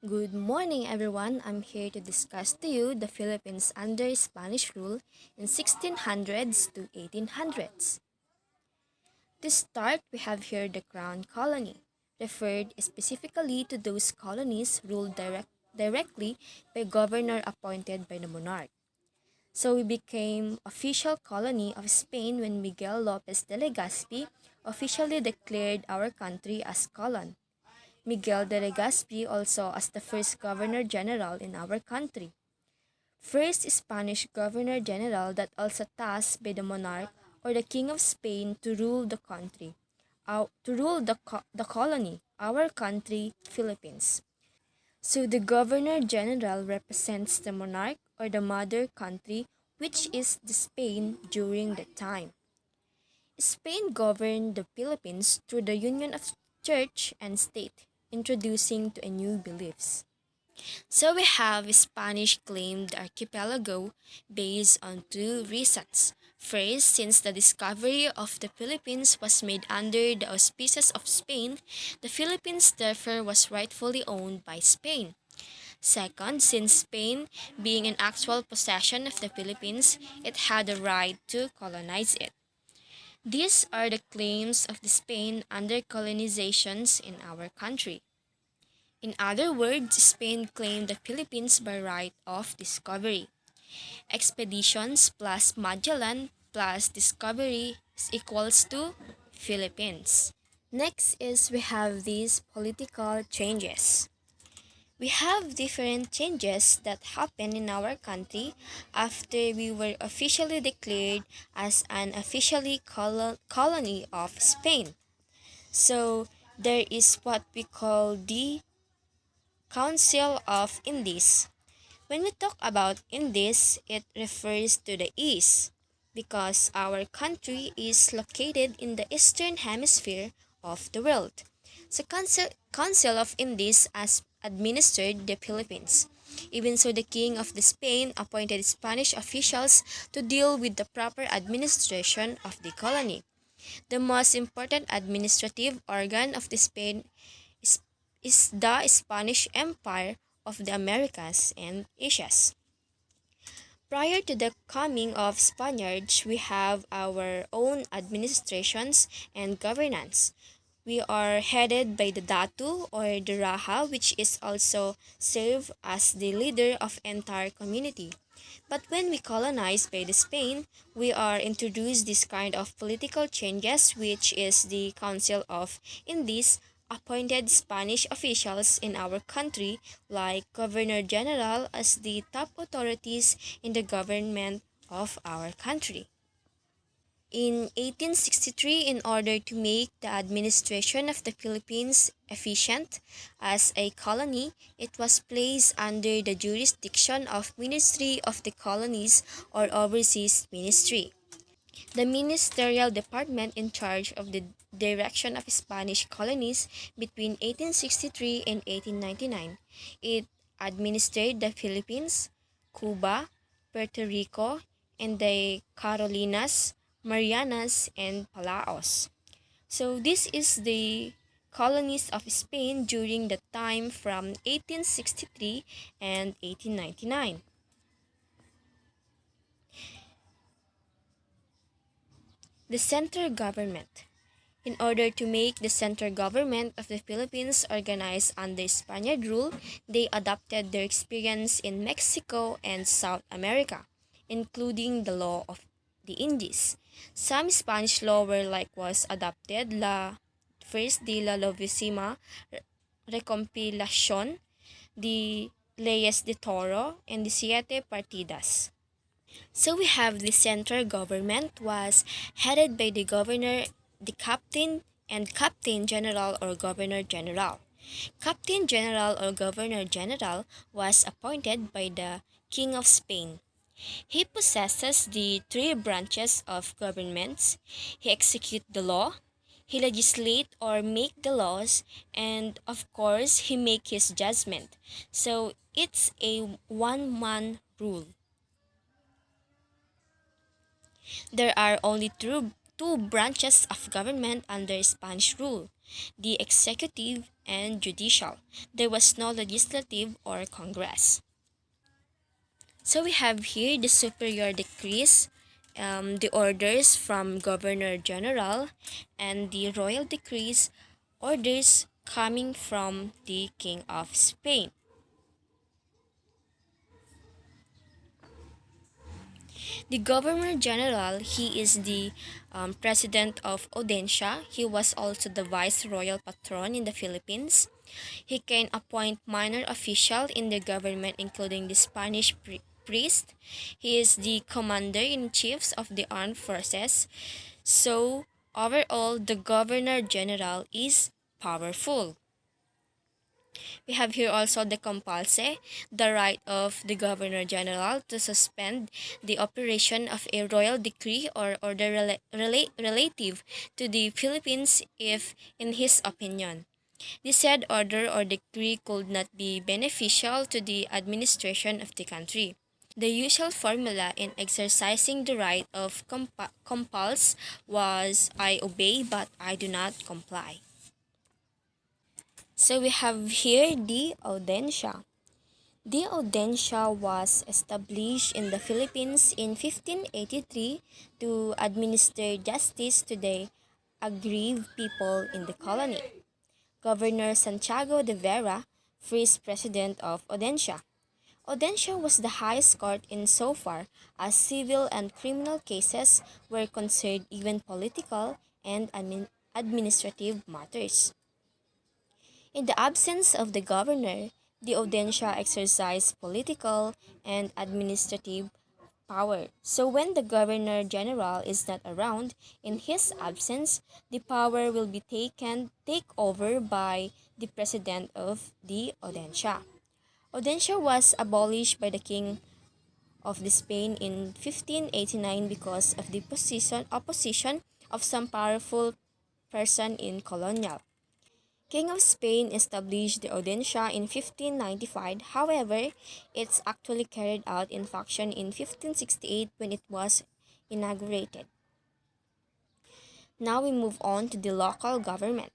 Good morning, everyone. I'm here to discuss to you the Philippines under Spanish rule in 1600s to 1800s. To start, we have here the Crown Colony, referred specifically to those colonies ruled directly by governor appointed by the monarch. So we became official colony of Spain when Miguel Lopez de Legazpi officially declared our country as colon. Miguel de Legazpi also as the first Governor General in our country. First Spanish Governor General that also tasked by the monarch or the King of Spain to rule the country, the colony, our country, Philippines. So the Governor General represents the monarch or the mother country, which is the Spain during the time. Spain governed the Philippines through the union of church and state, introducing to a new beliefs. So we have Spanish claimed archipelago based on two reasons. First, since the discovery of the Philippines was made under the auspices of Spain, the Philippines therefore was rightfully owned by Spain. Second, since Spain, being an actual possession of the Philippines, it had the right to colonize it. These are the claims of the Spain under colonizations in our country. In other words, Spain claimed the Philippines by right of discovery. Expeditions plus Magellan plus discovery is equals to Philippines. Next is we have these political changes. We have different changes that happened in our country after we were officially declared as an officially colony of Spain. So there is what we call the Council of Indies. When we talk about Indies, it refers to the East because our country is located in the eastern hemisphere of the world. So Council of Indies as administered the Philippines. Even so, the King of the Spain appointed Spanish officials to deal with the proper administration of the colony. The most important administrative organ of the Spain is, is the Spanish Empire of the Americas and Asias. Prior to the coming of Spaniards, we have our own administrations and governance. We are headed by the Datu or the Raja, which is also served as the leader of entire community. But when we colonized by the Spain, we are introduced this kind of political changes, which is the Council of Indies appointed Spanish officials in our country like Governor General as the top authorities in the government of our country. In 1863, in order to make the administration of the Philippines efficient as a colony, it was placed under the jurisdiction of Ministry of the Colonies or Overseas Ministry. The ministerial department in charge of the direction of Spanish colonies between 1863 and 1899. It administered the Philippines, Cuba, Puerto Rico, and the Carolinas, Marianas, and Palaos. So this is the colonies of Spain during the time from 1863 and 1899. The center government. In order to make the central government of the Philippines organized under Spaniard rule, they adopted their experience in Mexico and South America, including the law of the Indies. Some Spanish law were likewise adopted, first de la Lovísima Recompilación, the Leyes de Toro, and the Siete Partidas. So we have the central government was headed by the governor, the captain, and captain general or governor general. Captain general or governor general was appointed by the King of Spain. He possesses the three branches of governments. He execute the law, he legislate or make the laws, and of course he make his judgment. So it's a one-man rule. There are only two branches of government under Spanish rule. the executive and judicial. There was no legislative or Congress. So we have here the superior decrees, the orders from Governor General, and the royal decrees, orders coming from the King of Spain. The Governor General, he is the president of Audencia. He was also the vice royal patron in the Philippines. He can appoint minor officials in the government, including the Spanish priest. He is the commander-in-chief of the armed forces. So, overall, the Governor General is powerful. We have here also the compulse, the right of the Governor General to suspend the operation of a royal decree or order relative to the Philippines if, in his opinion, the said order or decree could not be beneficial to the administration of the country. The usual formula in exercising the right of compulse was I obey but I do not comply. So we have here the Audencia. The Audencia was established in the Philippines in 1583 to administer justice to the aggrieved people in the colony. Governor Santiago de Vera, first president of Audencia. Audencia was the highest court insofar as civil and criminal cases were concerned, even political and administrative matters. In the absence of the governor, the Audencia exercised political and administrative power. So when the governor general is not around, in his absence, the power will be take over by the president of the Audencia. Audencia was abolished by the king of the Spain in 1589 because of the opposition of some powerful person in colonial. King of Spain established the Audiencia in 1595. However, it's actually carried out in faction in 1568 when it was inaugurated. Now we move on to the local government.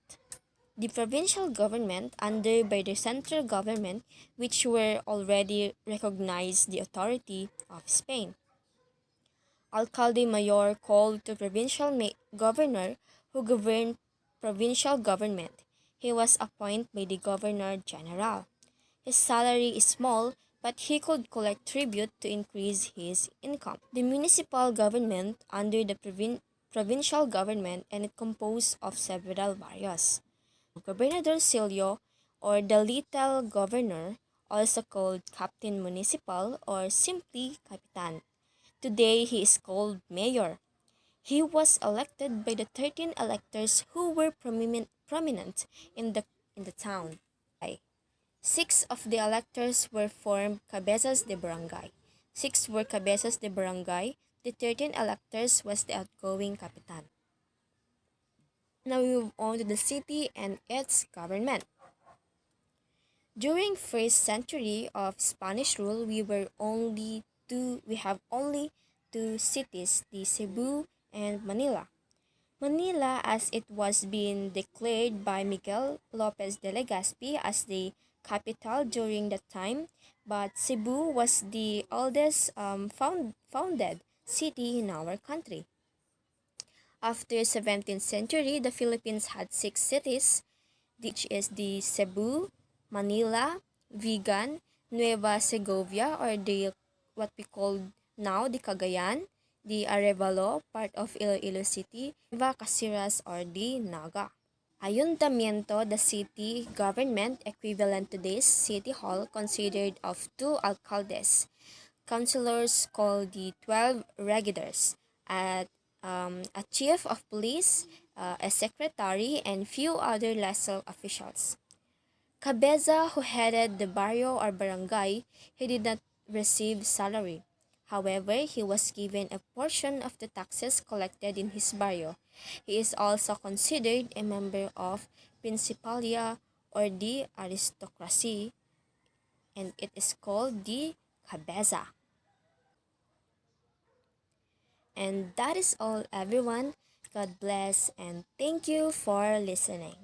The provincial government, under by the central government, which were already recognized the authority of Spain. Alcalde Mayor called to provincial governor who governed provincial government. He was appointed by the Governor General. His salary is small, but he could collect tribute to increase his income. The municipal government under the provincial government and it composed of several barrios. Gobernadorcillo or the little governor, also called Captain Municipal or simply Capitan. Today he is called mayor. He was elected by the 13 electors who were prominent in the town. 6 of the electors were formed cabezas de barangay. 6 were cabezas de barangay. The 13 electors was the outgoing capitan. Now we move on to the city and its government. During first century of Spanish rule, we have only two cities, the Cebu and Manila. Manila, as it was being declared by Miguel Lopez de Legazpi as the capital during that time, but Cebu was the oldest founded city in our country. After 17th century, the Philippines had 6 cities, which is the Cebu, Manila, Vigan, Nueva Segovia, or the what we call now the Cagayan, the Arevalo, part of Iloilo City, Nueva Caceres, or the Naga. Ayuntamiento, the city government equivalent to this city hall, consisted of 2 alcaldes, councilors called the 12 regidors, at a chief of police, a secretary, and few other lesser officials. Cabeza, who headed the barrio or barangay, he did not receive salary. However, he was given a portion of the taxes collected in his barrio. He is also considered a member of Principalia or the aristocracy, and it is called the Cabeza. And that is all, everyone. God bless and thank you for listening.